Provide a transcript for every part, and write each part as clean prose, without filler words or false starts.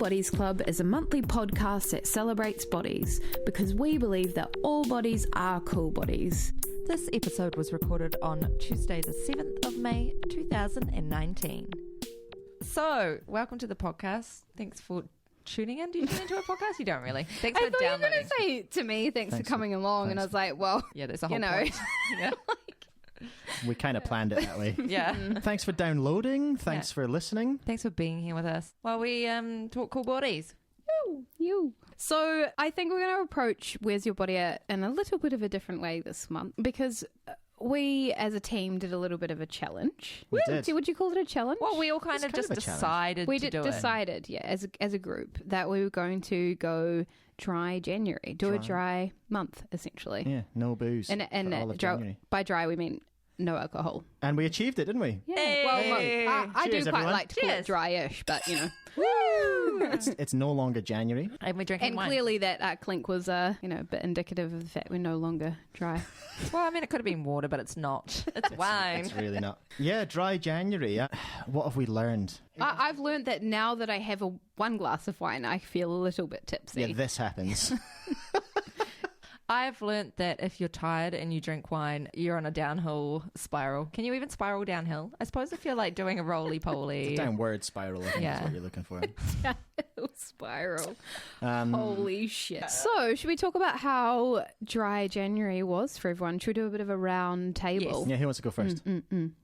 Bodies Club is a monthly podcast that celebrates bodies because we believe that all bodies are cool bodies. This episode was recorded on Tuesday the 7th of May 2019. So, welcome to the podcast. Thanks for tuning in. Do you tune into a podcast? You don't really. Thanks for downloading. I thought you were going to say to me, thanks for coming along. And I was like, well, yeah, there's a whole point. Yeah. We kind of planned it that way. Yeah. Thanks for downloading. Thanks for listening. Thanks for being here with us while we talk cool bodies. You. So I think we're going to approach Where's Your Body At in a little bit of a different way this month because we as a team did a little bit of a challenge. We did. Would you call it a challenge? Well, we all kind of just decided we to do it. We decided, yeah, as a group that we were going to go dry January, do a dry month, essentially. Yeah, no booze. And for all of January. By dry, we mean no alcohol. And we achieved it, didn't we? Yeah. Hey. Well, I do Cheers, quite everyone. like to call it dry-ish, but, you know. Woo! It's no longer January. And we're drinking And wine. clearly that clink was, a bit indicative of the fact we're no longer dry. Well, I mean, it could have been water, but it's not. It's wine. It's really not. Yeah, dry January. What have we learned? I've learned that now that I have one glass of wine, I feel a little bit tipsy. Yeah, this happens. I've learnt that if you're tired and you drink wine, you're on a downhill spiral. Can you even spiral downhill? I suppose if you're like doing a roly-poly. It's a downward spiral, I think is what you're looking for. Spiral. Holy shit. So, should we talk about how dry January was for everyone? Should we do a bit of a round table? Yes. Yeah, who wants to go first?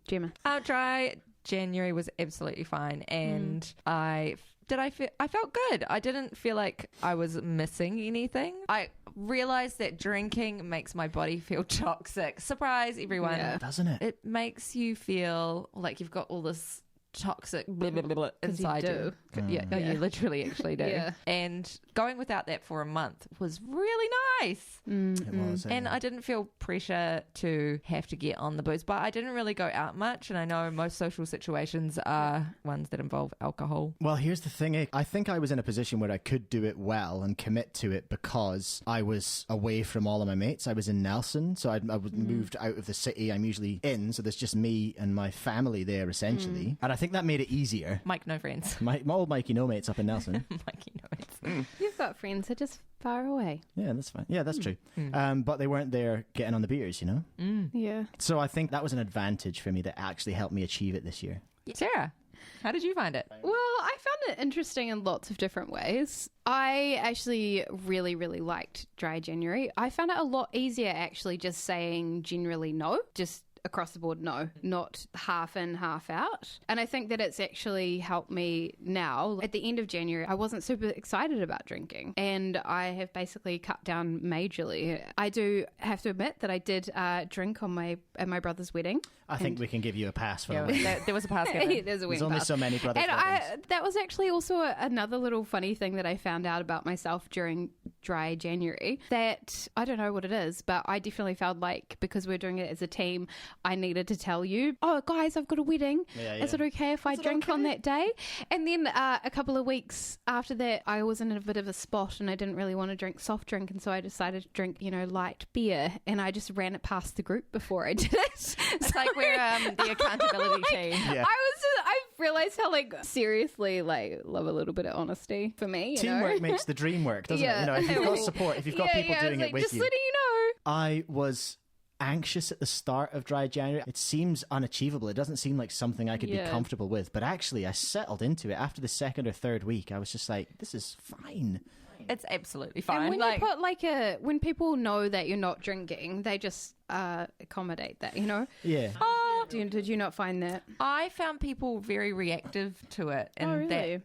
Gemma. Our dry January was absolutely fine, and I felt good. I didn't feel like I was missing anything. I realized that drinking makes my body feel toxic. Surprise, everyone. Yeah. Doesn't it? It makes you feel like you've got all this toxic blah, blah, blah, blah inside you do. Yeah, you literally actually do. Yeah. And going without that for a month was really nice. It was. And I didn't feel pressure to have to get on the booze, but I didn't really go out much. And I know most social situations are ones that involve alcohol. Well, here's the thing. I think I was in a position where I could do it well and commit to it because I was away from all of my mates. I was in Nelson, so I moved out of the city. I'm usually in, so there's just me and my family there, essentially. And I think that made it easier. Mike, no friends. My old Mikey no mates up in Nelson. Mikey, no friends. You've got friends that are just far away. Yeah, that's fine. Yeah, that's true. But they weren't there getting on the beers, you know? Yeah. So I think that was an advantage for me that actually helped me achieve it this year. Sarah, how did you find it? Well, I found it interesting in lots of different ways. I actually really, really liked dry January. I found it a lot easier actually just saying generally no, just across the board no, not half in, half out. And I think that it's actually helped me now. At the end of January, I wasn't super excited about drinking and I have basically cut down majorly. I do have to admit that I did drink at my brother's wedding. I think we can give you a pass for that. There was a pass given. There's a There's only so many brothers' weddings. And that was actually also another little funny thing that I found out about myself during dry January, that I don't know what it is, but I definitely felt like because we're doing it as a team, I needed to tell you, oh guys, I've got a wedding. Is it okay if I drink on that day? And then a couple of weeks after that, I was in a bit of a spot and I didn't really want to drink soft drink, and so I decided to drink, light beer, and I just ran it past the group before I did it. It's like we're the accountability team. Yeah. I realized how seriously love a little bit of honesty for me. Teamwork makes the dream work, doesn't it? If you've got support, if you've got people doing it with just you. letting you know. I was anxious at the start of dry January. It seems unachievable. It doesn't seem like something I could be comfortable with. But actually, I settled into it. After the second or third week, I was just like, this is fine. It's absolutely fine. And when you put when people know that you're not drinking, they just accommodate that, Yeah. Did you not find that? I found people very reactive to it. And really?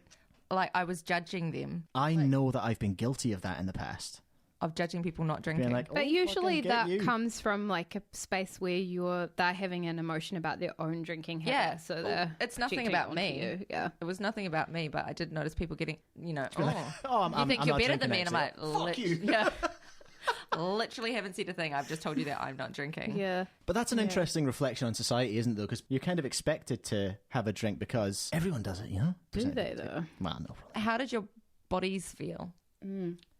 that, I was judging them. I know that I've been guilty of that in the past. Of judging people not drinking. Being like, But usually that you. comes from a space where they're having an emotion about their own drinking habits. Yeah. So they're it's nothing projecting about onto me. you. Yeah. It was nothing about me, but I did notice people getting, I'm you think you're not better than me? drinking And I'm like, actually. Fuck you. Yeah. Literally haven't said a thing. I've just told you that I'm not drinking. Yeah. But that's an interesting reflection on society, isn't it, though? Because you're kind of expected to have a drink because everyone does it, Do they, though? Well, no. How did your bodies feel?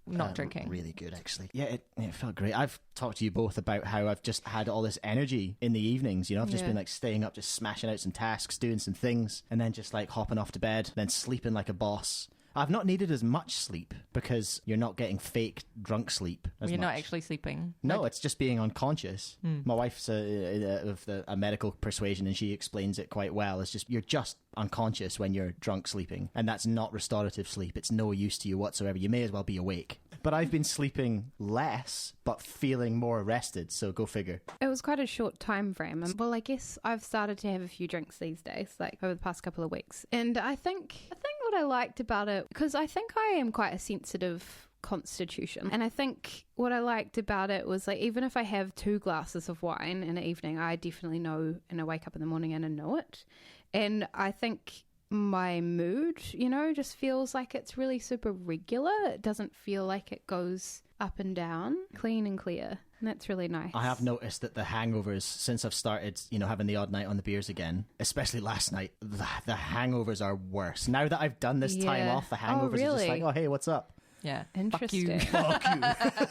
Not drinking. Really good, actually. Yeah, it felt great. I've talked to you both about how I've just had all this energy in the evenings. I've just been staying up, just smashing out some tasks, doing some things, and then just hopping off to bed, then sleeping like a boss. I've not needed as much sleep because you're not getting fake drunk sleep as You're much. not actually sleeping. No, it's just being unconscious. My wife's of a medical persuasion, and she explains it quite well. It's just you're just unconscious when you're drunk sleeping, and that's not restorative sleep. It's no use to you whatsoever. You may as well be awake. But I've been sleeping less, but feeling more rested. So go figure. It was quite a short time frame. And, well, I guess I've started to have a few drinks these days, like over the past couple of weeks. And I think what I liked about it, because I think I am quite a sensitive constitution, and I think what I liked about it was like even if I have 2 glasses of wine in the evening, I definitely know, and I wake up in the morning and I know it. And I think my mood, just feels like it's really super regular. It doesn't feel like it goes up and down, clean and clear. And that's really nice. I have noticed that the hangovers, since I've started, having the odd night on the beers again, especially last night, the hangovers are worse. Now that I've done this time off, the hangovers are just like, oh, hey, what's up? Yeah. Interesting. Fuck you.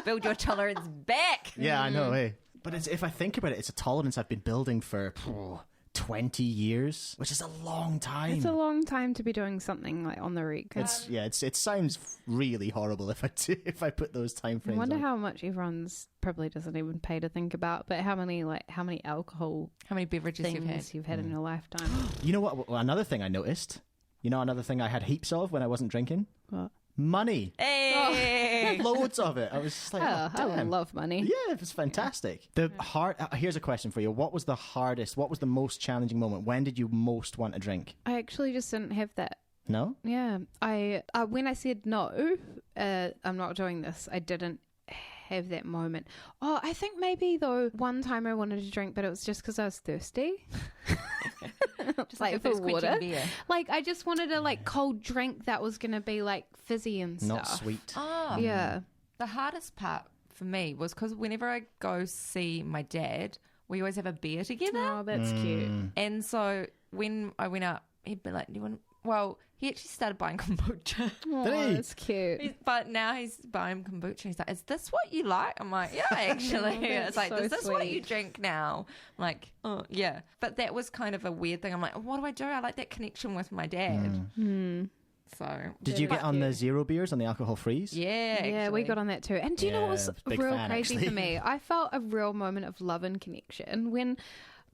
Build your tolerance back. Yeah, I know, hey. But if I think about it, it's a tolerance I've been building for 20 years, which is a long time. It's a long time to be doing something like on the rig. It sounds really horrible if I put those time frames. I wonder on. how much everyone's probably doesn't even pay to think about, but how many alcohol, how many beverages you've had in your lifetime. You know what? Well, another thing I noticed. Another thing I had heaps of when I wasn't drinking. What? Money. Hey! Loads of it. I was just like, I damn. love money. Yeah, it was fantastic. Here's a question for you. What was the most challenging moment? When did you most want a drink? I actually just didn't have that. No? Yeah. When I said no, I'm not doing this, I didn't have that moment. Oh, I think maybe though one time I wanted to drink, but it was just because I was thirsty. Just like a for first quenching water. beer. Like I just wanted a cold drink that was gonna be like fizzy and stuff. Not sweet. Oh. Yeah. The hardest part for me was because whenever I go see my dad, we always have a beer together. Oh, that's cute. And so when I went out, he'd be like, he actually started buying kombucha. Oh, Did he? that's cute. But now he's buying kombucha. He's like, is this what you like? I'm like, yeah, actually. That's It's like, so is this what you sweet. drink now? I'm like, oh, yeah. But that was kind of a weird thing. I'm like, what do I do? I like that connection with my dad. So Did you get on the zero beers, on the alcohol frees? yeah, Yeah, we got on that too. And do you know what was big real fan, crazy actually. for me? I felt a real moment of love and connection when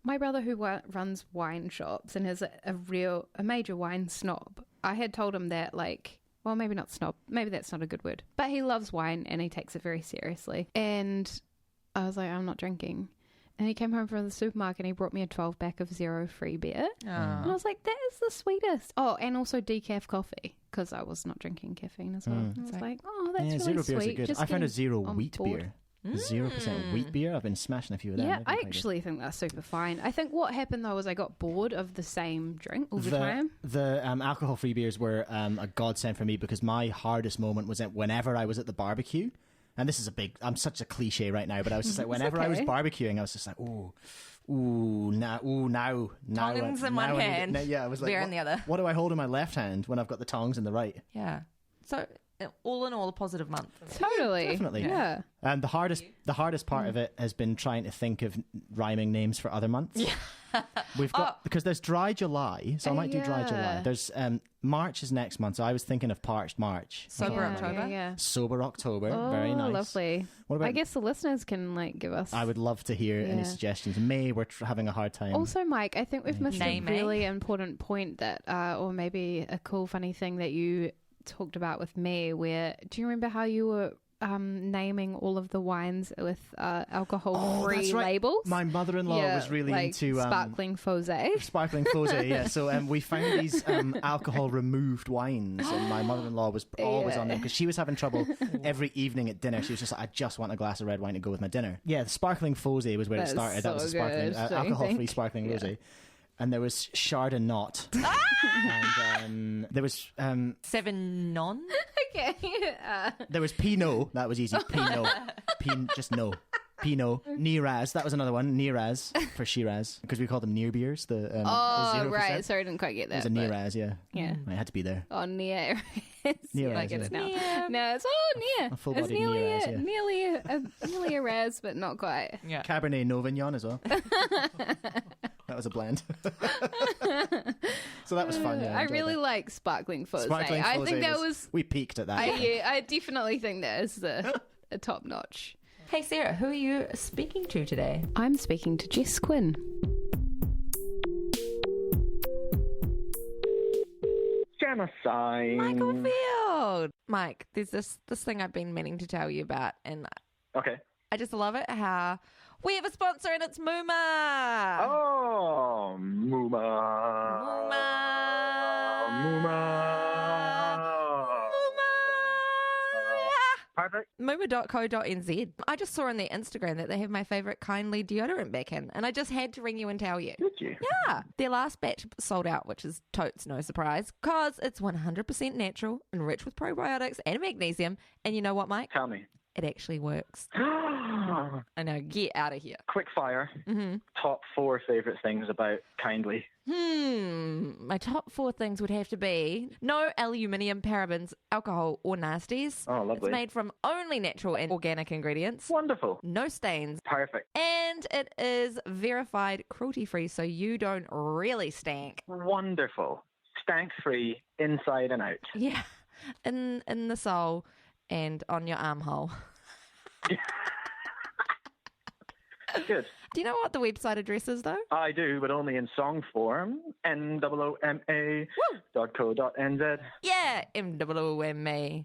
my brother, who runs wine shops and is a major wine snob, I had told him that, well, maybe not snob, maybe that's not a good word, but he loves wine and he takes it very seriously. And I was like, I'm not drinking. And he came home from the supermarket and he brought me a 12-pack of zero free beer. And I was like, that is the sweetest. Oh, and also decaf coffee, because I was not drinking caffeine as well. And I was like, oh, that's really zero sweet. beers are good. Just I found a getting zero on wheat board. beer. 0% wheat beer. I've been smashing a few of them. Yeah, They've been I quite good. actually think that's super fine. I think what happened though was I got bored of the same drink all the time. The alcohol-free beers were a godsend for me because my hardest moment was whenever I was at the barbecue. And this is I'm such a cliche right now, but I was just like, whenever I was barbecuing, I was just like, now. Tongs in one hand, I was like, beer in the other. What do I hold in my left hand when I've got the tongs in the right? Yeah. So all in all, a positive month. Totally. Definitely. Yeah. And the hardest part of it has been trying to think of rhyming names for other months. Yeah. We've got because there's Dry July, so I might do Dry July. There's March is next month, so I was thinking of Parched March. Sober October. Yeah. Sober October. Oh, Very nice. lovely. What about? I guess the listeners can give us. I would love to hear any suggestions. May, we're having a hard time. Also, Mike, I think we've missed Name, a really important point that, or maybe a cool, funny thing that you talked about with me. Where do you remember how you were naming all of the wines with alcohol-free that's right. labels? My mother-in-law was really into sparkling Fosé. Sparkling Fosé, yeah. So we found these alcohol-removed wines, and my mother-in-law was always on them because she was having trouble every evening at dinner. She was just like, I just want a glass of red wine to go with my dinner. Yeah, the sparkling Fosé was where it started. That was a sparkling alcohol-free sparkling rosé. And there was Chardonnay. And there was... Seven Okay. there was Pinot. That was easy. Pinot. Just no. Pinot, Niraz. That was another one. Niraz for Shiraz, because we call them near beers. The the 0%. Right. Sorry, I didn't quite get that. It was a Niraz, yeah. Yeah. I had to be there. Oh, near. Near I Raz, get yeah. it now. Yeah. No, it's near. A full It's body nearly Niraz, yeah. nearly a Raz, but not quite. Yeah. Cabernet Sauvignon as well. That was a blend. So that was fun. Yeah, I enjoyed really that. like sparkling fosé. Sparkling I Fosé think that was. We peaked at that. I definitely think that is a top notch. Hey, Sarah, who are you speaking to today? I'm speaking to Jess Quinn. Gemma, Syme. Michael Field. Mike, there's this thing I've been meaning to tell you about, and Okay. I just love it how we have a sponsor and it's Mumma. Oh, Mumma. Perfect. Mumma.co.nz. I just saw on their Instagram that they have my favourite kindly deodorant back in, and I just had to ring you and tell you. Did you? Yeah, their last batch sold out, which is totes no surprise, because it's 100% natural and rich with probiotics and magnesium. And you know what, Mike? Tell me. It actually works. I know, get out of here. Quick fire. Mm-hmm. Top 4 favourite things about Kindly. My top 4 things would have to be no aluminium, parabens, alcohol, or nasties. Oh, lovely. It's made from only natural and organic ingredients. Wonderful. No stains. Perfect. And it is verified cruelty-free, so you don't really stank. Wonderful. Stank-free, inside and out. Yeah, in the soul and on your armhole. Good. Do you know what the website address is, though? I do, but only in song form. NOOMA.co.nz. Yeah, MWOMA.co.nz.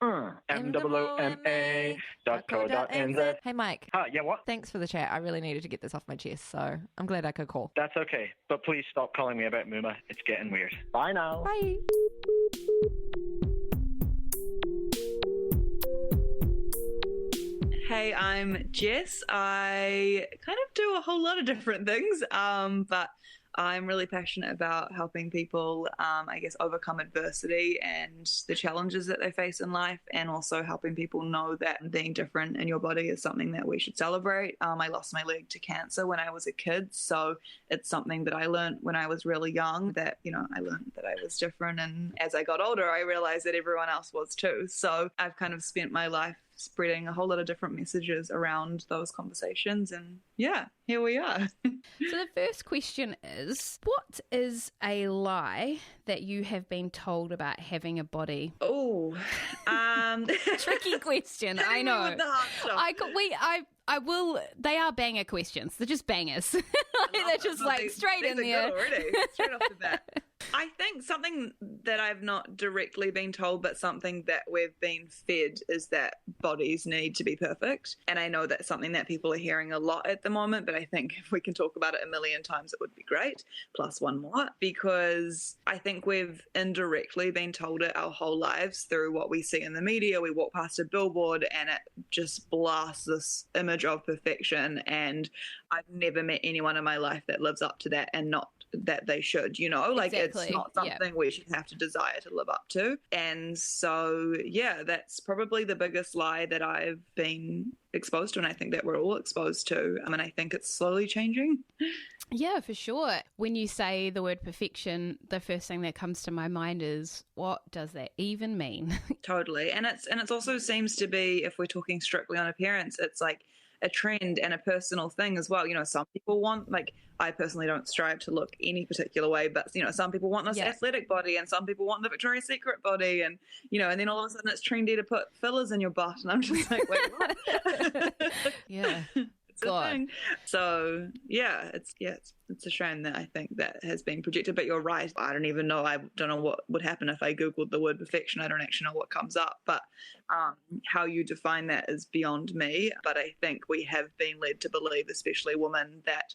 MOOMA.co.nz. Hey, Mike. Yeah, what? Thanks for the chat. I really needed to get this off my chest, so I'm glad I could call. That's okay, but please stop calling me about Mumma. It's getting weird. Bye now. Bye. Hey, I'm Jess. I kind of do a whole lot of different things, but I'm really passionate about helping people, overcome adversity and the challenges that they face in life, and also helping people know that being different in your body is something that we should celebrate. I lost my leg to cancer when I was a kid, so it's something that I learned when I was really young, that, I learned that I was different, and as I got older, I realized that everyone else was too. So I've kind of spent my life spreading a whole lot of different messages around those conversations, and yeah, here we are. So the first question is, what is a lie that you have been told about having a body? Oh, Tricky question, I know. With the hard stuff. I will. They are banger questions. They're just bangers. They're just like straight in there. Good already, straight off the bat. I think something that I've not directly been told, but something that we've been fed, is that bodies need to be perfect. And I know that's something that people are hearing a lot at the moment, but I think if we can talk about it a million times, it would be great. Plus one more, because I think we've indirectly been told it our whole lives through what we see in the media. We walk past a billboard and it just blasts this image of perfection. And I've never met anyone in my life that lives up to that, and not that they should, like Exactly. it's not something we should have to desire to live up to. And so, yeah, that's probably the biggest lie that I've been exposed to, and I think that we're all exposed to. I mean, I think it's slowly changing. Yeah, for sure. When you say the word perfection, the first thing that comes to my mind is, what does that even mean? Totally. And it's also seems to be, if we're talking strictly on appearance, it's like a trend and a personal thing as well. Some people want, like, I personally don't strive to look any particular way, but some people want this athletic body, and some people want the Victoria's Secret body, and and then all of a sudden it's trendy to put fillers in your butt, and I'm just like, wait, what? Yeah. It's a thing. So yeah, it's a shame that I think that has been projected. But you're right. I don't even know. I don't know what would happen if I Googled the word perfection. I don't actually know what comes up. But how you define that is beyond me. But I think we have been led to believe, especially women, that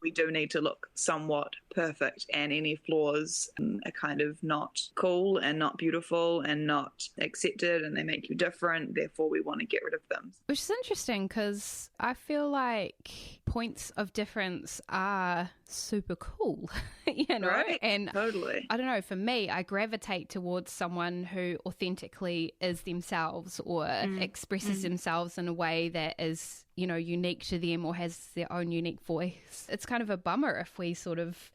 we do need to look somewhat perfect, and any flaws are kind of not cool and not beautiful and not accepted, and they make you different. Therefore, we want to get rid of them. Which is interesting, because I feel like points of difference are super cool, you know? Right? And Totally. I don't know, for me, I gravitate towards someone who authentically is themselves or expresses themselves in a way that is, you know, unique to them or has their own unique voice. It's kind of a bummer if we sort of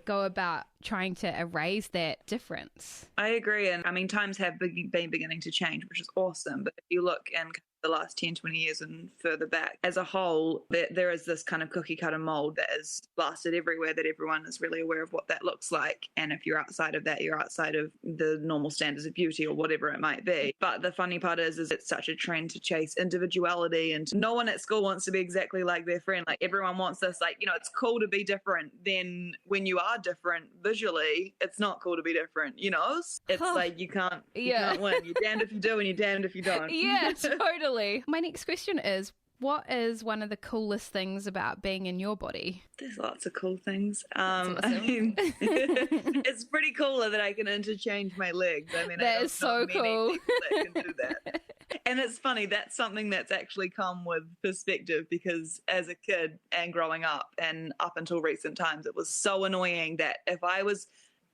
go about trying to erase that difference. I agree. And I mean, times have been beginning to change, which is awesome. But if you look in the last 10, 20 years and further back, as a whole, there is this kind of cookie cutter mold that is blasted everywhere, that everyone is really aware of what that looks like. And if you're outside of that, you're outside of the normal standards of beauty or whatever it might be. But the funny part is it's such a trend to chase individuality, and no one at school wants to be exactly like their friend. Like, everyone wants this, like, you know, it's cool to be different. Then when you are different visually, it's not cool to be different, you know? It's like you can't win. You're damned if you do and you're damned if you don't. Yeah, totally. My next question is, what is one of the coolest things about being in your body? There's lots of cool things. Awesome. I mean, it's pretty cool that I can interchange my legs. I mean, that is so cool. That can do that. And it's funny, that's something that's actually come with perspective, because as a kid and growing up and up until recent times, it was so annoying that if I was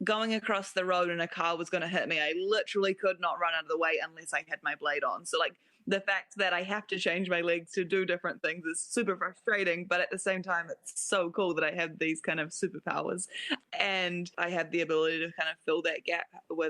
going across the road and a car was going to hit me, I literally could not run out of the way unless I had my blade on. So, like, the fact that I have to change my legs to do different things is super frustrating, but at the same time, it's so cool that I have these kind of superpowers and I have the ability to kind of fill that gap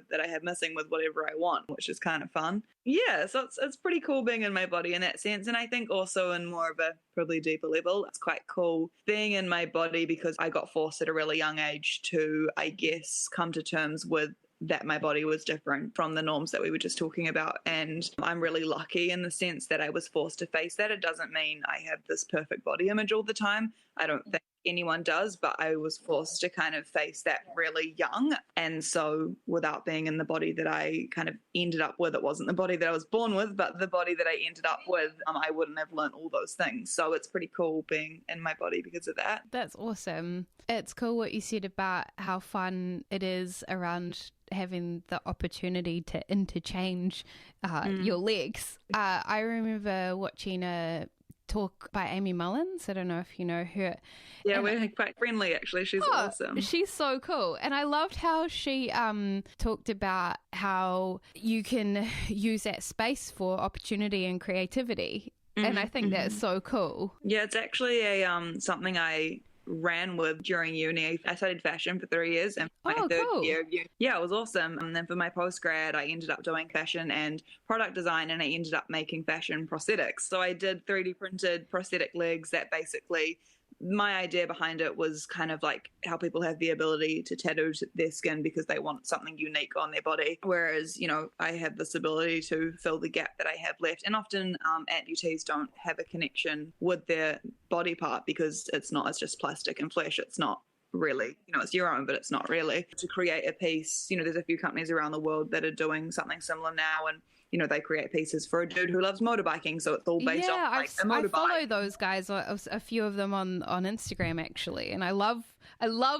that I have missing with whatever I want, which is kind of fun. Yeah, so it's pretty cool being in my body in that sense. And I think also in more of a probably deeper level, it's quite cool being in my body because I got forced at a really young age to, I guess, come to terms with that my body was different from the norms that we were just talking about. And I'm really lucky in the sense that I was forced to face that. It doesn't mean I have this perfect body image all the time. I don't think anyone does, but I was forced to kind of face that really young. And so without being in the body that I kind of ended up with, it wasn't the body that I was born with, but the body that I ended up with, I wouldn't have learned all those things. So it's pretty cool being in my body because of that. That's awesome. It's cool what you said about how fun it is around having the opportunity to interchange your legs. I remember watching a talk by Amy Mullins. I don't know if you know her. Yeah, we're quite friendly, actually. She's awesome. She's so cool. And I loved how she talked about how you can use that space for opportunity and creativity. And I think that's so cool. Yeah, it's actually a something I ran with during uni. I studied fashion for 3 years, and my third year of uni, it was awesome. And then for my postgrad, I ended up doing fashion and product design, and I ended up making fashion prosthetics. So I did 3D printed prosthetic legs that basically, my idea behind it was kind of like how people have the ability to tattoo their skin because they want something unique on their body. Whereas, you know, I have this ability to fill the gap that I have left. And often amputees don't have a connection with their body part because it's just plastic and flesh. It's not really, you know, it's your own, but it's not really. To create a piece, you know, there's a few companies around the world that are doing something similar now, and you know, they create pieces for a dude who loves motorbiking, so it's all based off like a motorbike. I follow those guys, a few of them on Instagram actually, and I love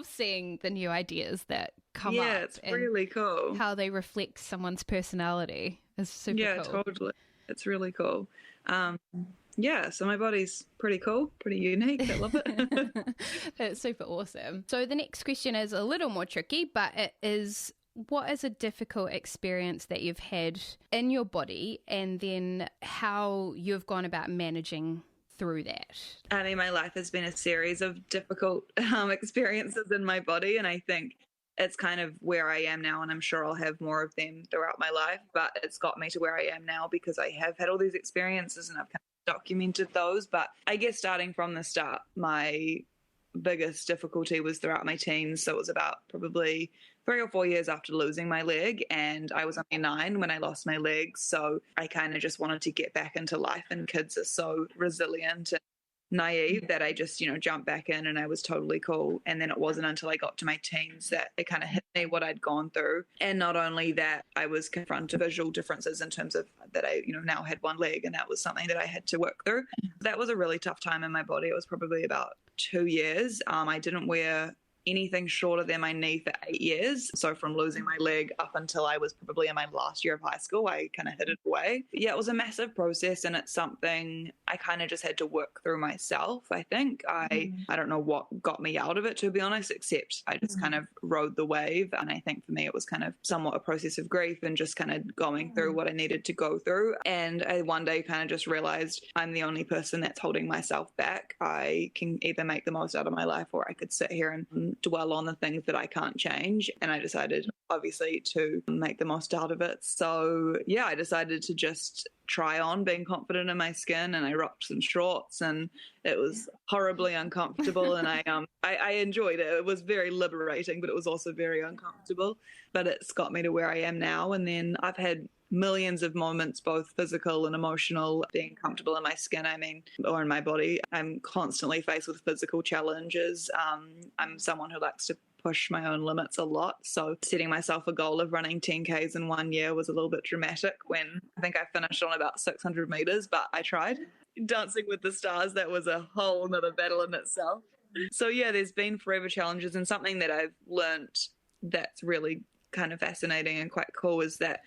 seeing the new ideas that come up. Yeah, it's really cool. How they reflect someone's personality is super cool. Yeah, totally. It's really cool. Yeah, so my body's pretty cool, pretty unique. I love it. It's super awesome. So the next question is a little more tricky, but it is, what is a difficult experience that you've had in your body, and then how you've gone about managing through that? I mean, my life has been a series of difficult experiences in my body, and I think it's kind of where I am now, and I'm sure I'll have more of them throughout my life, but it's got me to where I am now because I have had all these experiences and I've kind of documented those. But I guess starting from the start, my biggest difficulty was throughout my teens. So it was about probably 3 or 4 years after losing my leg, and I was only 9 when I lost my leg. So I kind of just wanted to get back into life, and kids are so resilient and naive that I just, you know, jumped back in and I was totally cool. And then it wasn't until I got to my teens that it kind of hit me what I'd gone through. And not only that, I was confronted with visual differences in terms of that I, you know, now had one leg, and that was something that I had to work through. That was a really tough time in my body. It was probably about 2 years. I didn't wear anything shorter than my knee for 8 years. So from losing my leg up until I was probably in my last year of high school, I kind of hid it away. Yeah, it was a massive process, and it's something I kind of just had to work through myself, I think. I don't know what got me out of it, to be honest, except I just kind of rode the wave. And I think for me, it was kind of somewhat a process of grief and just kind of going through what I needed to go through. And I one day kind of just realized I'm the only person that's holding myself back. I can either make the most out of my life, or I could sit here and dwell on the things that I can't change. And I decided, obviously, to make the most out of it. So yeah, I decided to just try on being confident in my skin, and I rocked some shorts, and it was horribly uncomfortable. And I enjoyed it. It was very liberating, but it was also very uncomfortable. But it's got me to where I am now. And then I've had millions of moments, both physical and emotional, being comfortable in my skin, or in my body. I'm constantly faced with physical challenges. I'm someone who likes to push my own limits a lot. So setting myself a goal of running 10Ks in 1 year was a little bit dramatic, when I think I finished on about 600 meters, but I tried. Dancing with the Stars, that was a whole nother battle in itself. So yeah, there's been forever challenges, and something that I've learnt that's really kind of fascinating and quite cool is that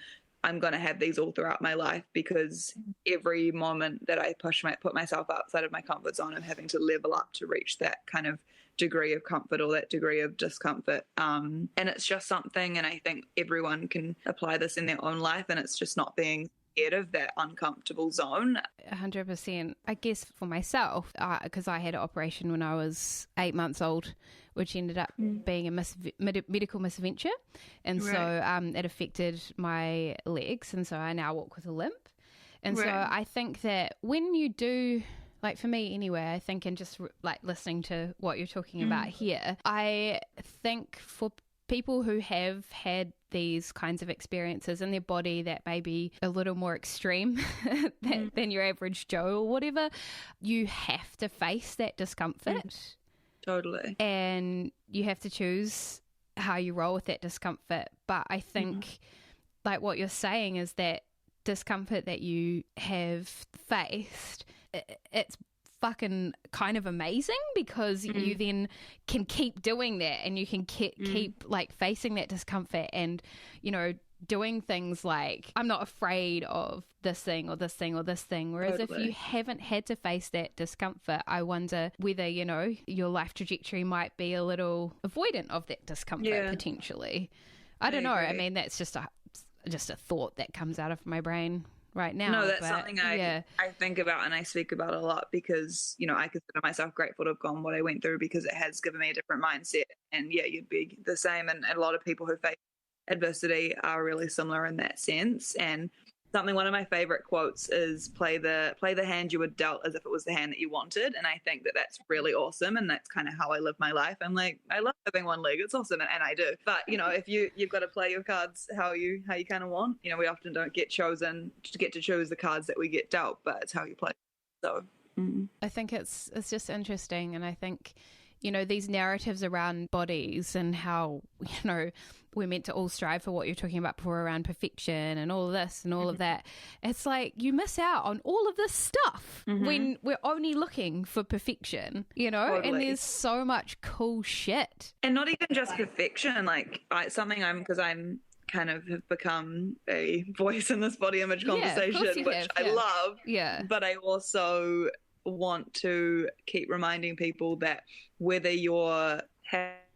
I'm going to have these all throughout my life, because every moment that I put myself outside of my comfort zone, I'm having to level up to reach that kind of degree of comfort or that degree of discomfort. And it's just something, and I think everyone can apply this in their own life, and it's just not being scared of that uncomfortable zone. 100%. I guess for myself, because I had an operation when I was 8 months old, which ended up being a medical misadventure. And so it affected my legs. And so I now walk with a limp. And so I think that when you do, like for me anyway, I think, and just like listening to what you're talking about here, I think for people who have had these kinds of experiences in their body that may be a little more extreme than your average Joe or whatever, you have to face that discomfort. Totally. And you have to choose how you roll with that discomfort. But I think like what you're saying is that discomfort that you have faced, it's fucking kind of amazing, because you then can keep doing that, and you can keep like facing that discomfort, and you know, doing things like, I'm not afraid of this thing or this thing or this thing. Whereas if you haven't had to face that discomfort, I wonder whether, you know, your life trajectory might be a little avoidant of that discomfort potentially. I don't know. I mean, that's just a thought that comes out of my brain right now. No, that's something I think about and I speak about a lot, because, you know, I consider myself grateful to have gone what I went through, because it has given me a different mindset. And yeah, you'd be the same. And a lot of people who face adversity are really similar in that sense. And one of my favorite quotes is play the hand you were dealt as if it was the hand that you wanted. And I think that that's really awesome, and that's kind of how I live my life. I'm like, I love having one leg, it's awesome, and I do. But you know, if you've got to play your cards how you kind of want. You know, we often don't get to choose the cards that we get dealt, but it's how you play. So I think it's just interesting, and I think, you know, these narratives around bodies and how, you know, we're meant to all strive for what you're talking about before, around perfection and all of this and all of that. It's like you miss out on all of this stuff when we're only looking for perfection, you know, and there's so much cool shit. And not even just perfection, like because I'm kind of have become a voice in this body image conversation, which I love. Yeah. But I also want to keep reminding people that whether you're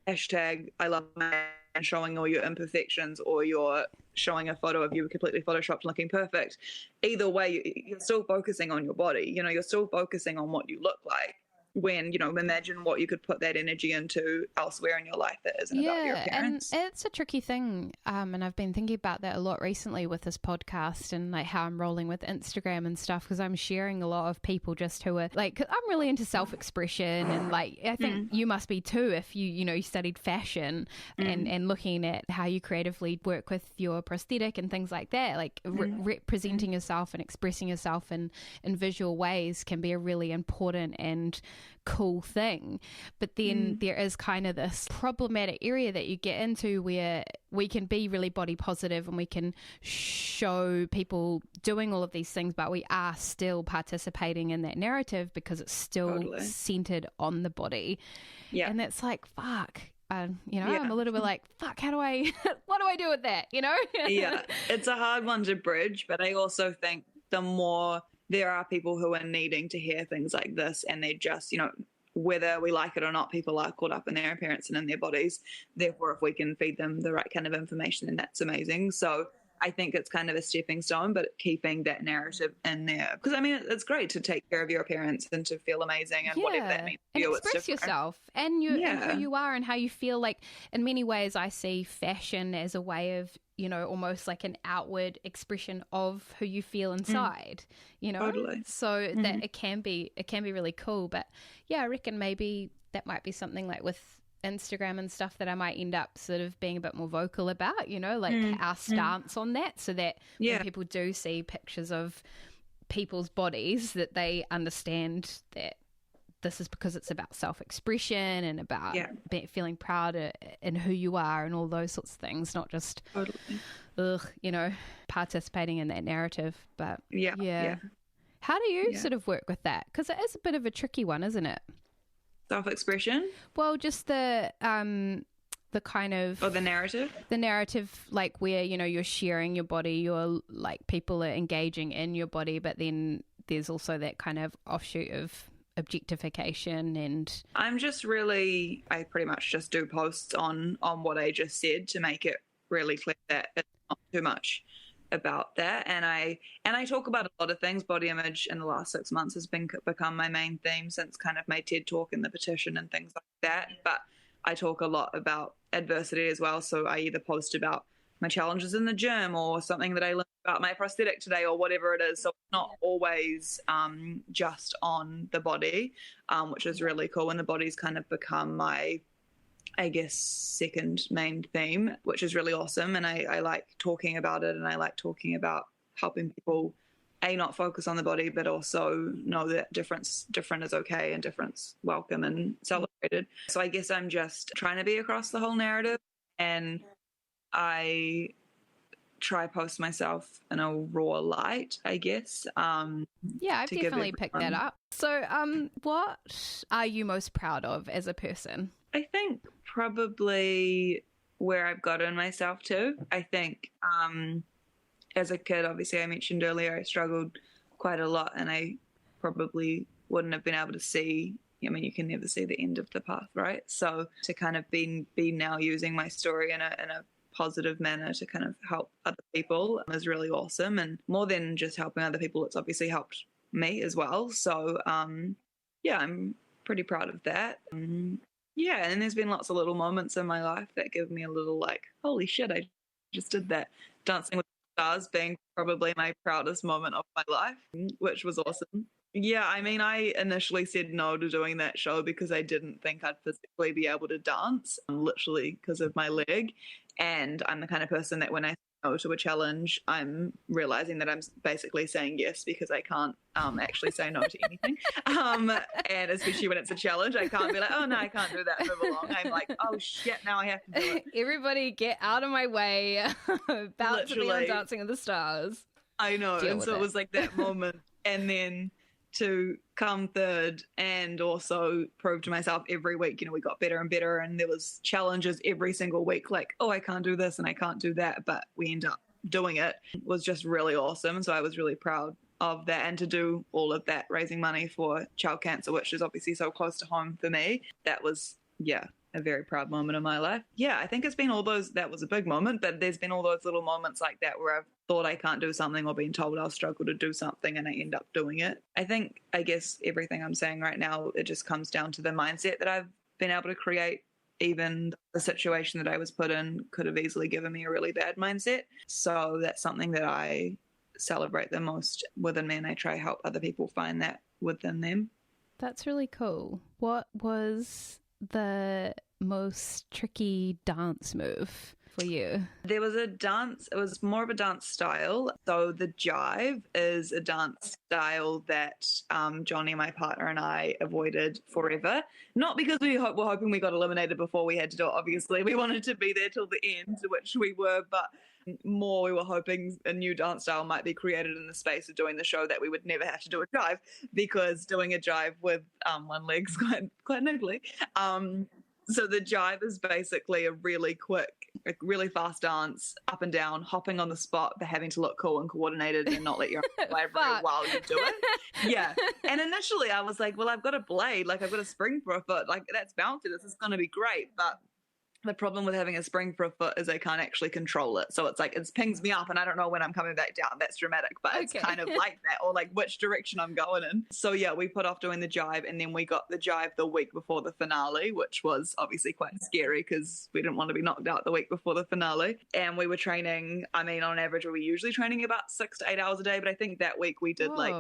hashtag I love my and showing all your imperfections, or you're showing a photo of you completely photoshopped looking perfect, either way, you're still focusing on your body. You know, you're still focusing on what you look like. When, you know, imagine what you could put that energy into elsewhere in your life that isn't about your appearance. And it's a tricky thing. And I've been thinking about that a lot recently with this podcast, and like how I'm rolling with Instagram and stuff, because I'm sharing a lot of people just who are like, 'cause I'm really into self-expression, and like, I think you must be too, if you know, you studied fashion and looking at how you creatively work with your prosthetic and things like that, like representing yourself and expressing yourself in visual ways can be a really important and cool thing. But then there is kind of this problematic area that you get into where we can be really body positive and we can show people doing all of these things, but we are still participating in that narrative because it's still centered on the body. And that's like, fuck, I'm a little bit like, fuck, what do I do with that, Yeah, it's a hard one to bridge, but I also think the more there are people who are needing to hear things like this, and they just, whether we like it or not, people are caught up in their appearance and in their bodies. Therefore, if we can feed them the right kind of information, then that's amazing. So I think it's kind of a stepping stone, but keeping that narrative in there. Because, it's great to take care of your appearance and to feel amazing and whatever that means for and you. express yourself and who you are and how you feel. Like, in many ways, I see fashion as a way of, almost like an outward expression of who you feel inside, Totally. So that it can be really cool. But yeah, I reckon maybe that might be something like with Instagram and stuff that I might end up sort of being a bit more vocal about, our stance on that, so that when people do see pictures of people's bodies, that they understand that this is because it's about self-expression and about feeling proud in who you are and all those sorts of things, not just participating in that narrative. But yeah. How do you sort of work with that? Because it is a bit of a tricky one, isn't it? Self-expression? Well, just the kind of... Or the narrative? The narrative, like where, you're sharing your body, you're like people are engaging in your body, but then there's also that kind of offshoot of objectification. And I pretty much just do posts on what I just said to make it really clear that it's not too much about that. And I talk about a lot of things. Body image in the last 6 months has become my main theme since kind of my TED talk and the petition and things like that. But I talk a lot about adversity as well. So I either post about my challenges in the gym or something that I learned about my prosthetic today or whatever it is. So it's not always just on the body, which is really cool. And the body's kind of become my, I guess, second main theme, which is really awesome. And I like talking about it, and I like talking about helping people not focus on the body, but also know that different is okay and difference welcome and celebrated. So I guess I'm just trying to be across the whole narrative, and I try post myself in a raw light, I guess. I've definitely picked that up. So what are you most proud of as a person? I think probably where I've gotten myself to. I think as a kid, obviously I mentioned earlier, I struggled quite a lot, and I probably wouldn't have been able to see, you can never see the end of the path, right? So to kind of be now using my story in a positive manner to kind of help other people is really awesome. And more than just helping other people, it's obviously helped me as well. So I'm pretty proud of that. And there's been lots of little moments in my life that give me a little like, holy shit, I just did that. Dancing with the Stars being probably my proudest moment of my life, which was awesome. Yeah, I initially said no to doing that show because I didn't think I'd physically be able to dance, literally because of my leg. And I'm the kind of person that when I say no to a challenge, I'm realizing that I'm basically saying yes because I can't actually say no to anything. And especially when it's a challenge, I can't be like, oh no, I can't do that, move along. I'm like, oh shit, now I have to do it. Everybody get out of my way. About to be on Dancing with the Stars. I know. And so it was like that moment. And then to come third and also prove to myself every week, we got better and better, and there was challenges every single week, like, oh, I can't do this and I can't do that, but we end up doing it, was just really awesome. And so I was really proud of that, and to do all of that, raising money for child cancer, which is obviously so close to home for me, that was, a very proud moment in my life. I think it's been all those, that was a big moment, but there's been all those little moments like that where I've thought I can't do something or been told I'll struggle to do something and I end up doing it. I guess everything I'm saying right now, it just comes down to the mindset that I've been able to create. Even the situation that I was put in could have easily given me a really bad mindset. So that's something that I celebrate the most within me, and I try to help other people find that within them. That's really cool. What was the most tricky dance move for you? There was a dance, it was more of a dance style. So the jive is a dance style that Johnny, my partner, and I avoided forever. Not because we were hoping we got eliminated before we had to do it, obviously. We wanted to be there till the end, which we were, but more we were hoping a new dance style might be created in the space of doing the show that we would never have to do a jive, because doing a jive with one leg's quite niggly. So the jive is basically a really quick, a really fast dance, up and down, hopping on the spot, but having to look cool and coordinated and not let your arms fly everywhere while you do it. Yeah. And initially I was like, well, I've got a blade, like I've got a spring for a foot, like that's bouncy, this is going to be great. But the problem with having a spring for a foot is I can't actually control it. So it's like, it pings me up and I don't know when I'm coming back down. That's dramatic, but it's kind of like that, or like which direction I'm going in. So yeah, we put off doing the jive, and then we got the jive the week before the finale, which was obviously quite scary because we didn't want to be knocked out the week before the finale. And we were training, I mean, on average, we were usually training about 6 to 8 hours a day, but I think that week we did like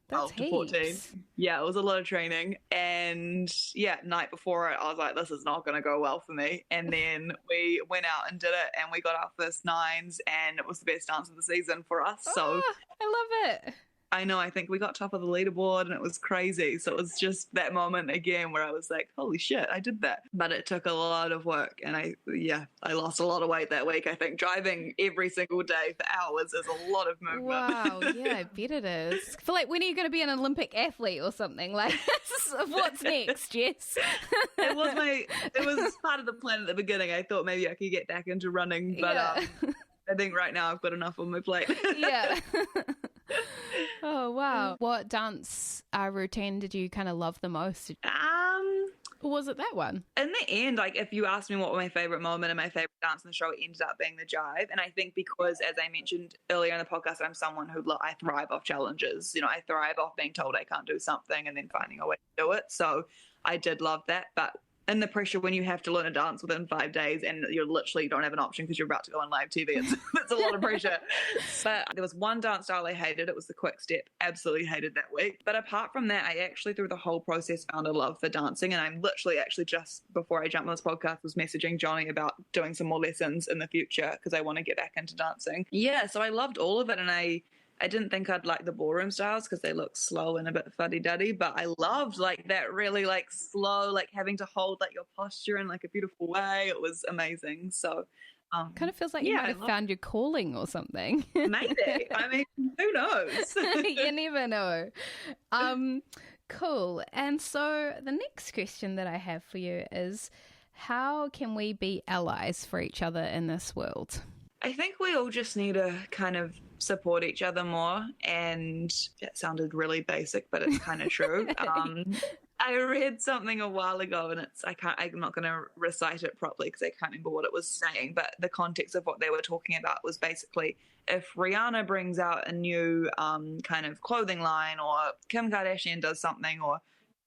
12 to 14. Yeah, it was a lot of training. And yeah, night before it, I was like, this is not going to go well for me. And then we went out and did it, and we got our first 9s, and it was the best dance of the season for us. So I love it. I know, I think we got top of the leaderboard and it was crazy. So it was just that moment again where I was like, holy shit, I did that. But it took a lot of work, and I lost a lot of weight that week. I think driving every single day for hours is a lot of movement. Wow, yeah, I bet it is. I feel like, when are you going to be an Olympic athlete or something? Like, what's next, Jess? It was part of the plan at the beginning. I thought maybe I could get back into running, but I think right now I've got enough on my plate. Yeah. Oh, wow. What dance routine did you kind of love the most? Or was it that one? In the end, like, if you asked me what was my favourite moment and my favourite dance in the show, it ended up being the jive. And I think because, as I mentioned earlier in the podcast, I'm someone who I thrive off challenges. You know, I thrive off being told I can't do something and then finding a way to do it. So I did love that. But in the pressure when you have to learn a dance within 5 days and you literally don't have an option because you're about to go on live TV, it's a lot of pressure. But there was one dance style I hated. It was the quick step. Absolutely hated that week. But apart from that, I actually through the whole process found a love for dancing. And I'm literally actually just before I jumped on this podcast was messaging Johnny about doing some more lessons in the future because I want to get back into dancing. Yeah, so I loved all of it, and I didn't think I'd like the ballroom styles because they look slow and a bit fuddy-duddy, but I loved like that really like slow, like having to hold like your posture in like a beautiful way. It was amazing. So kind of feels like you might have found your calling or something. Maybe. I mean, who knows? You never know. Cool. And so the next question that I have for you is, how can we be allies for each other in this world? I think we all just need to kind of support each other more, and that sounded really basic, but it's kind of true. I read something a while ago, and I'm not going to recite it properly because I can't remember what it was saying, but the context of what they were talking about was basically if Rihanna brings out a new kind of clothing line, or Kim Kardashian does something, or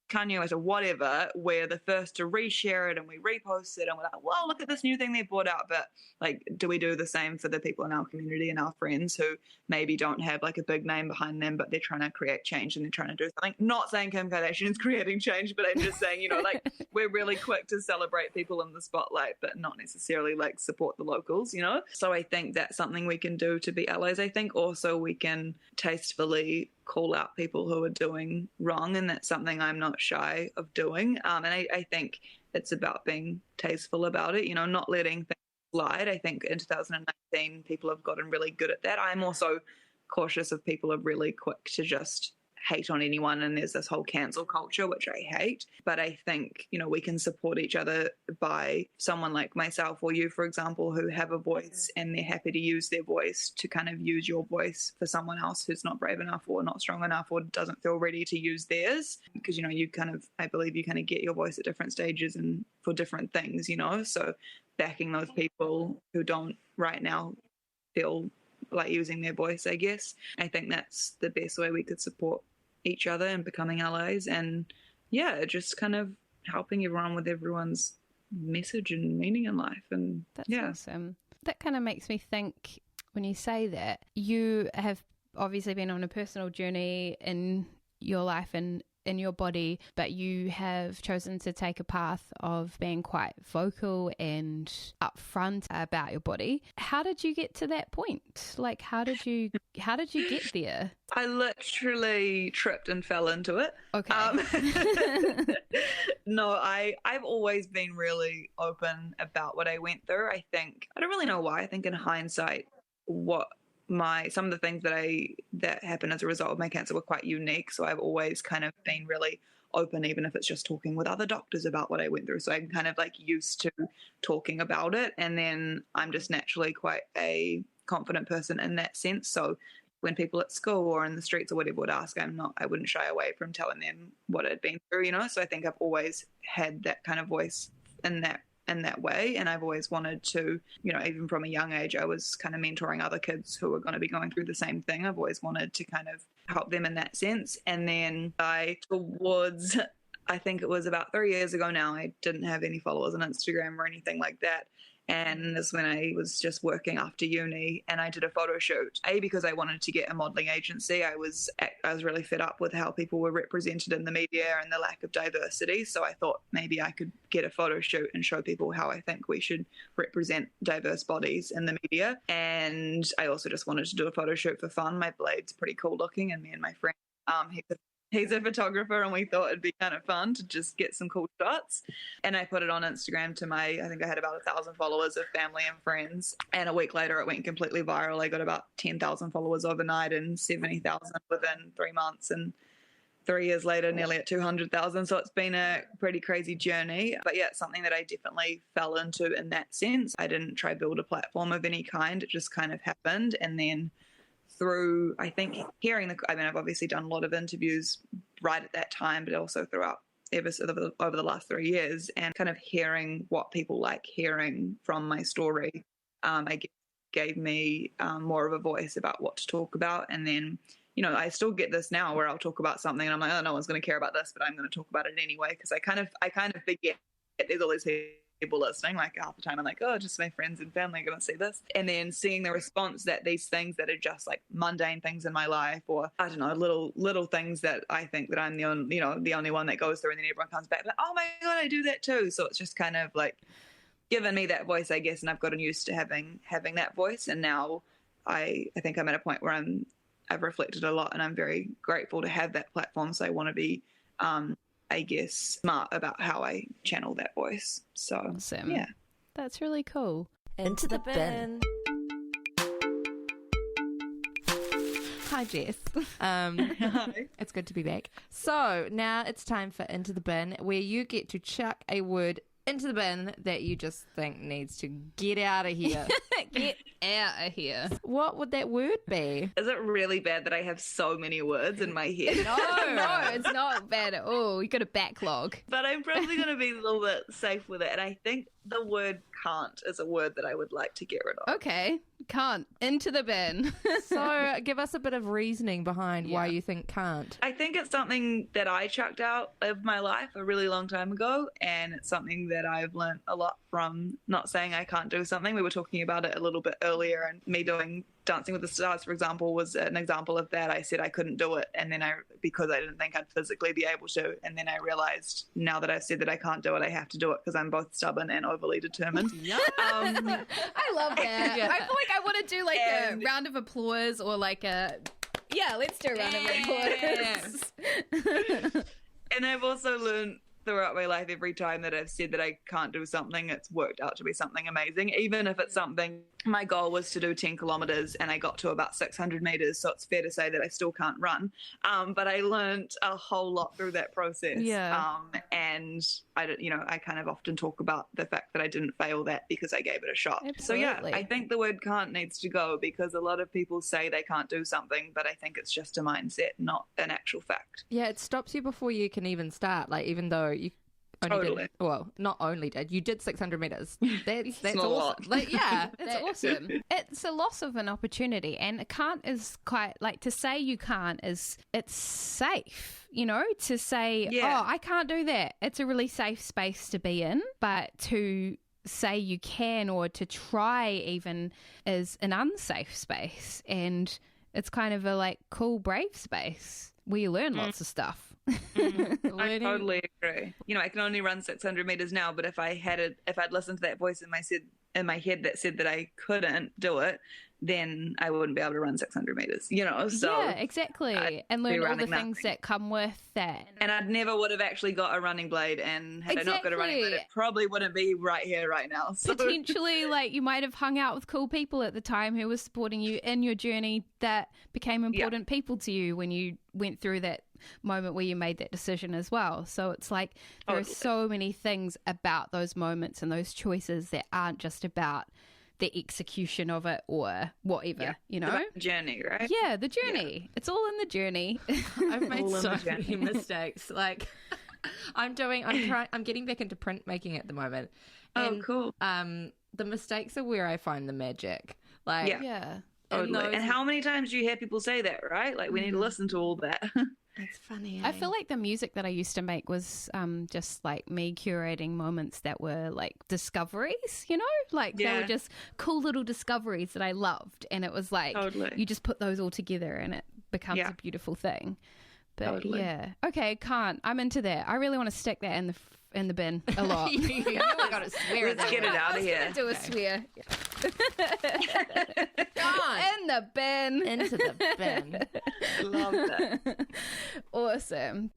Kanye West or whatever, we're the first to reshare it and we repost it and we're like, well, look at this new thing they brought out. But like, do we do the same for the people in our community and our friends who maybe don't have like a big name behind them, but they're trying to create change and they're trying to do something? Not saying Kim Kardashian is creating change, but I'm just saying, you know, like we're really quick to celebrate people in the spotlight, but not necessarily like support the locals, you know? So I think that's something we can do to be allies. I think also we can tastefully call out people who are doing wrong, and that's something I'm not shy of doing. And I think it's about being tasteful about it, you know, not letting things slide. I think in 2019 people have gotten really good at that. I'm also cautious of people are really quick to just hate on anyone, and there's this whole cancel culture, which I hate. But I think, you know, we can support each other by someone like myself or you, for example, who have a voice and they're happy to use their voice to kind of use your voice for someone else who's not brave enough or not strong enough or doesn't feel ready to use theirs. Because, you know, you kind of, I believe you kind of get your voice at different stages and for different things, you know, so backing those people who don't right now feel like using their voice, I guess. I think that's the best way we could support each other and becoming allies, and yeah, just kind of helping everyone with everyone's message and meaning in life. And that's awesome. That kind of makes me think, when you say that, you have obviously been on a personal journey in your life and in your body, but you have chosen to take a path of being quite vocal and upfront about your body. How did you get to that point? Like, how did you get there? I literally tripped and fell into it. Okay. No, I've always been really open about what I went through. I think, I don't really know why. I think in hindsight, some of the things that happened as a result of my cancer were quite unique. So I've always kind of been really open, even if it's just talking with other doctors about what I went through. So I'm kind of like used to talking about it. And then I'm just naturally quite a confident person in that sense. So when people at school or in the streets or whatever would ask, I wouldn't shy away from telling them what I'd been through, So I think I've always had that kind of voice in that way. And I've always wanted to, even from a young age, I was kind of mentoring other kids who were going to be going through the same thing. I've always wanted to kind of help them in that sense. And then I think it was about 3 years ago now, I didn't have any followers on Instagram or anything like that. And that's when I was just working after uni, and I did a photo shoot, because I wanted to get a modelling agency. I was really fed up with how people were represented in the media and the lack of diversity. So I thought maybe I could get a photo shoot and show people how I think we should represent diverse bodies in the media. And I also just wanted to do a photo shoot for fun. My blade's pretty cool looking, and me and my friend, he's a photographer, and we thought it'd be kind of fun to just get some cool shots. And I put it on Instagram to I think I had about 1,000 followers of family and friends. And a week later, it went completely viral. I got about 10,000 followers overnight and 70,000 within 3 months. And 3 years later, nearly at 200,000. So it's been a pretty crazy journey. But yeah, it's something that I definitely fell into in that sense. I didn't try to build a platform of any kind. It just kind of happened. And then through, I think, I've obviously done a lot of interviews right at that time, but also throughout over the last 3 years, and kind of hearing what people like hearing from my story, I guess gave me more of a voice about what to talk about. And then, I still get this now where I'll talk about something and I'm like, oh, no one's going to care about this, but I'm going to talk about it anyway, because I kind of forget there's all these people listening. Like half the time I'm like, oh, just my friends and family are going to see this. And then seeing the response that these things that are just like mundane things in my life, or I don't know, little things that I think that I'm the only one that goes through, and then everyone comes back like, oh my God, I do that too. So it's just kind of like given me that voice, I guess, and I've gotten used to having that voice. And now I think I'm at a point where I've reflected a lot, and I'm very grateful to have that platform. So I want to be I guess, smart about how I channel that voice. So, awesome. Yeah. That's really cool. Into the bin. Hi, Jess. Hi. It's good to be back. So now it's time for Into the Bin, where you get to chuck a word into the bin that you just think needs to get out of here. Get out of here. What would that word be? Is it really bad that I have so many words in my head? No, it's not bad at all. You got a backlog. But I'm probably going to be a little bit safe with it. And I think the word can't is a word that I would like to get rid of. Okay. Can't. Into the bin. So give us a bit of reasoning behind why you think can't. I think it's something that I chucked out of my life a really long time ago, and it's something that I've learned a lot from not saying I can't do something. We were talking about it a little bit earlier, and me doing Dancing with the Stars, for example, was an example of that. I said I couldn't do it, and then because I didn't think I'd physically be able to, and then I realized now that I've said that I can't do it, I have to do it because I'm both stubborn and overly determined. I love that. Yeah. I feel like I want to do like a round of applause, or like let's do a round of applause. And I've also learned throughout my life, every time that I've said that I can't do something, it's worked out to be something amazing. Even if it's something, my goal was to do 10 kilometers and I got to about 600 meters. So it's fair to say that I still can't run. But I learned a whole lot through that process. Yeah. And I kind of often talk about the fact that I didn't fail that because I gave it a shot. Absolutely. So yeah, I think the word can't needs to go, because a lot of people say they can't do something, but I think it's just a mindset, not an actual fact. Yeah, it stops you before you can even start. Like, even though you Totally. You did 600 meters. That's a awesome. lot. Like, yeah, That's awesome. It's a loss of an opportunity, and can't is quite like, to say you can't is, it's safe, to say, Yeah. oh, I can't do that. It's a really safe space to be in, but to say you can, or to try even, is an unsafe space, and it's kind of a like cool, brave space where you learn lots of stuff. I totally agree. I can only run 600 meters now, but if I'd listened to that voice in my head that said that I couldn't do it, then I wouldn't be able to run 600 meters, you know? So yeah, exactly. And learn all the things that come with that. And I never would have actually got a running blade, and had I not got a running blade, it probably wouldn't be right here, right now. So. Potentially, like, you might have hung out with cool people at the time who were supporting you in your journey that became important people to you when you went through that moment where you made that decision as well. So it's like there are so many things about those moments and those choices that aren't just about the execution of it or whatever, you know? The journey, right? Yeah, the journey. Yeah. It's all in the journey. I've made so many mistakes. Like, I'm getting back into printmaking at the moment. And, cool. The mistakes are where I find the magic. Like, yeah. Totally. And how many times do you hear people say that, right? Like, we need to listen to all that. It's funny. I feel like the music that I used to make was just like me curating moments that were like discoveries, you know? Like they were just cool little discoveries that I loved. And it was like you just put those all together and it becomes a beautiful thing. But yeah. Okay, can't. I'm into that. I really want to stick that in the bin a lot. I got to swear. Let's get it out of here. Do a swear. Gone. In the bin. Into the bin. Love that. Awesome.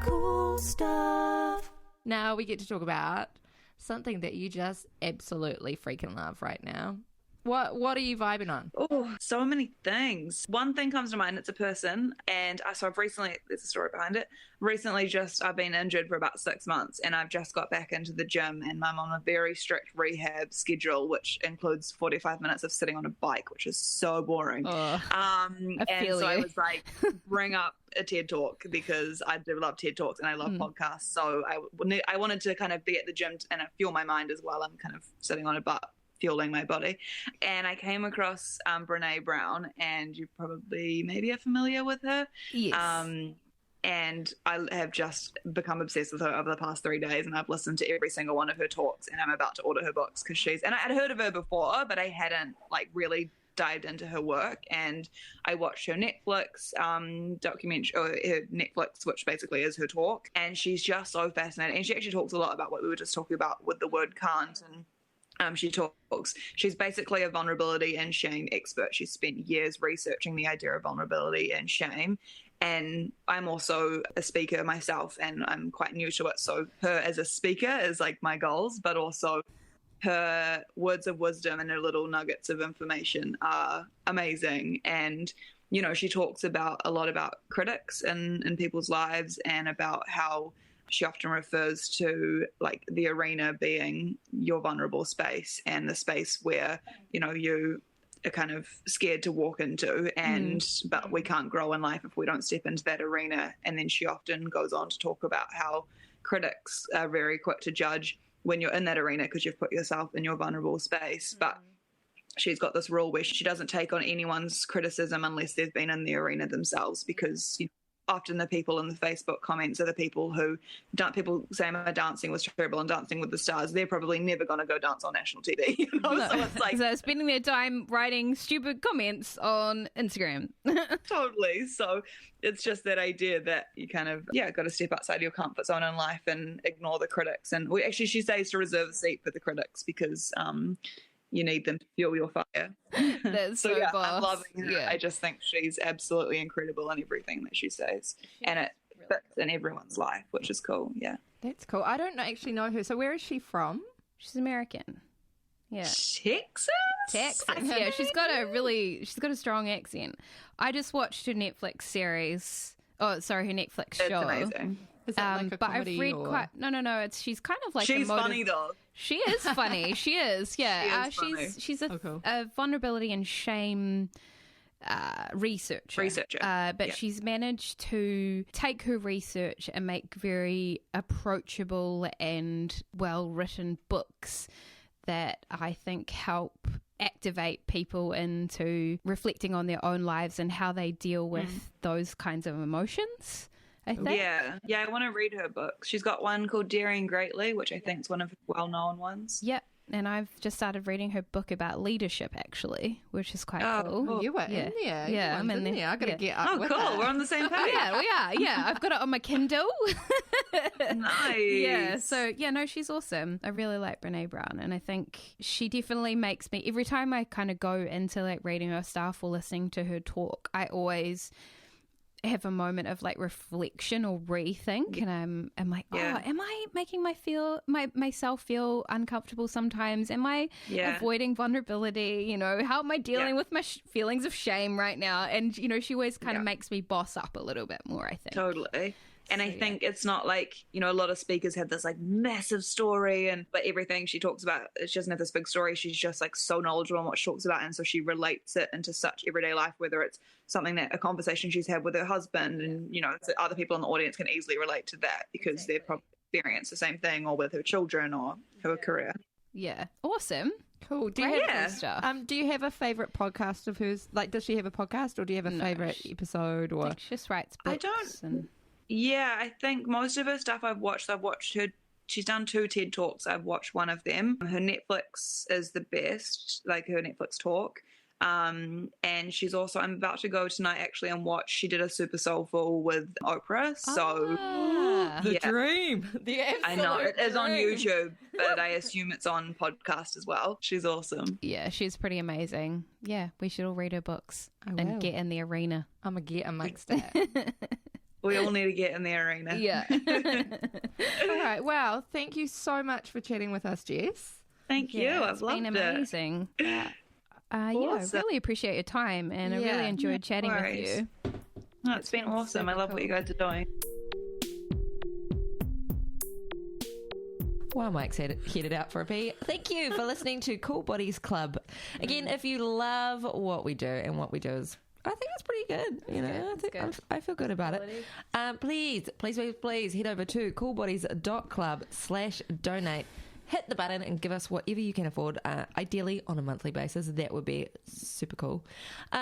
Cool stuff. Now we get to talk about something that you just absolutely freaking love right now. What are you vibing on? Oh, so many things. One thing comes to mind, it's a person, and so I've recently, there's a story behind it. Recently I've been injured for about 6 months, and I've just got back into the gym, and I'm on a very strict rehab schedule, which includes 45 minutes of sitting on a bike, which is so boring. I was like, bring up a TED Talk, because I do love TED Talks and I love podcasts. So I wanted to kind of be at the gym and fuel my mind as well. I'm kind of sitting on a butt, fueling my body. And I came across Brene Brown, and you probably maybe are familiar with her. Yes. And I have just become obsessed with her over the past 3 days, and I've listened to every single one of her talks, and I'm about to order her books because and I had heard of her before, but I hadn't like really dived into her work. And I watched her Netflix documentary, or her Netflix, which basically is her talk, and she's just so fascinating. And she actually talks a lot about what we were just talking about with the word can't. And she's basically a vulnerability and shame expert. She's spent years researching the idea of vulnerability and shame. And I'm also a speaker myself, and I'm quite new to it. So her as a speaker is like my goals, but also her words of wisdom and her little nuggets of information are amazing. And, you know, she talks a lot about critics in people's lives, and about how she often refers to like the arena being your vulnerable space, and the space where, you know, you are kind of scared to walk into, but we can't grow in life if we don't step into that arena. And then she often goes on to talk about how critics are very quick to judge when you're in that arena because you've put yourself in your vulnerable space. But she's got this rule where she doesn't take on anyone's criticism unless they've been in the arena themselves, because, you know, often the people in the Facebook comments are the people who people say my dancing was terrible and Dancing with the Stars. They're probably never going to go dance on national TV. You know? No. So it's like, so spending their time writing stupid comments on Instagram. Totally. So it's just that idea that you kind of, got to step outside your comfort zone in life and ignore the critics. And she says to reserve a seat for the critics, because you need them to fuel your fire. That's so yeah, boss. I'm loving her. Yeah. I just think she's absolutely incredible in everything that she says. And it fits in everyone's life, which is cool. Yeah. That's cool. I don't actually know her. So where is she from? She's American. Yeah. Texas? Yeah, she's got a strong accent. I just watched her Netflix series. Oh, sorry, her Netflix show. It's amazing. Is that like a comedy? But I've read no. She's kind of like she's funny though. She is funny. She is. Yeah. She's a vulnerability and shame researcher. But she's managed to take her research and make very approachable and well-written books that I think help activate people into reflecting on their own lives and how they deal with those kinds of emotions, I think. Yeah, I want to read her books. She's got one called Daring Greatly, which I think is one of her well-known ones. Yep. and I've just started reading her book about leadership, actually, which is quite cool. Oh, you were in there. Yeah, I'm in there. I got to get up Oh, with cool. it. We're on the same page. Yeah, we are. Yeah, I've got it on my Kindle. Nice. Yeah, so yeah, no, she's awesome. I really like Brene Brown, and I think she definitely makes me, every time I kind of go into like reading her stuff or listening to her talk, I always have a moment of like reflection or rethink, and I'm like, am I making myself feel uncomfortable sometimes? Am I avoiding vulnerability? You know, how am I dealing with my feelings of shame right now? And you know, she always kind of makes me boss up a little bit more, I think. Totally. And I think it's not like, you know, a lot of speakers have this like massive story, but everything she talks about, she doesn't have this big story. She's just like so knowledgeable on what she talks about. And so she relates it into such everyday life, whether it's something that a conversation she's had with her husband, and, you know, other people in the audience can easily relate to that because they've probably experienced the same thing, or with her children or her career. Yeah. Awesome. Cool. Do you have a favorite podcast of hers? Like, does she have a podcast, or do you have a favorite episode? Or She just writes books. Yeah, I think most of her stuff I've watched her. She's done 2 TED Talks. I've watched one of them. Her Netflix is the best, like her Netflix talk. And she's also, I'm about to go tonight actually and watch, she did a Super Soulful with Oprah. So the dream. The I know it is on YouTube, but I assume it's on podcast as well. She's awesome. Yeah, she's pretty amazing. Yeah, we should all read her books and get in the arena. I'm going to get amongst that. We all need to get in the arena. Yeah. All right. Wow. Thank you so much for chatting with us, Jess. Thank you. I've loved it. It's been amazing. Yeah, I really appreciate your time, and I really enjoyed chatting with you. No, it's been awesome. I love what you guys are doing. While Mike's headed out for a pee, thank you for listening to Cool Bodies Club. Again, if you love what we do, and what we do is, I think it's pretty good. You know, I feel good about it. Please head over to coolbodies.club/donate. Hit the button and give us whatever you can afford, ideally on a monthly basis. That would be super cool.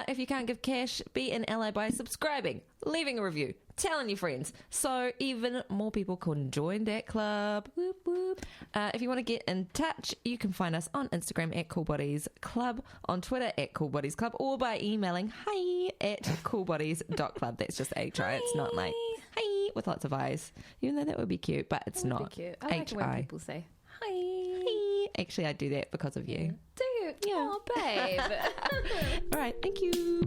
If you can't give cash, be an ally by subscribing, leaving a review, telling your friends, so even more people can join that club. Whoop, whoop. If you want to get in touch, you can find us on Instagram at coolbodiesclub, on Twitter at coolbodiesclub, or by emailing hi@coolbodies.club. That's just HI. It's not like hi with lots of I's, even though that would be cute, but it's not. Cute. I like it when people say hi. Actually, I do that because of you. Do you? Yeah. Oh, babe. All right. Thank you.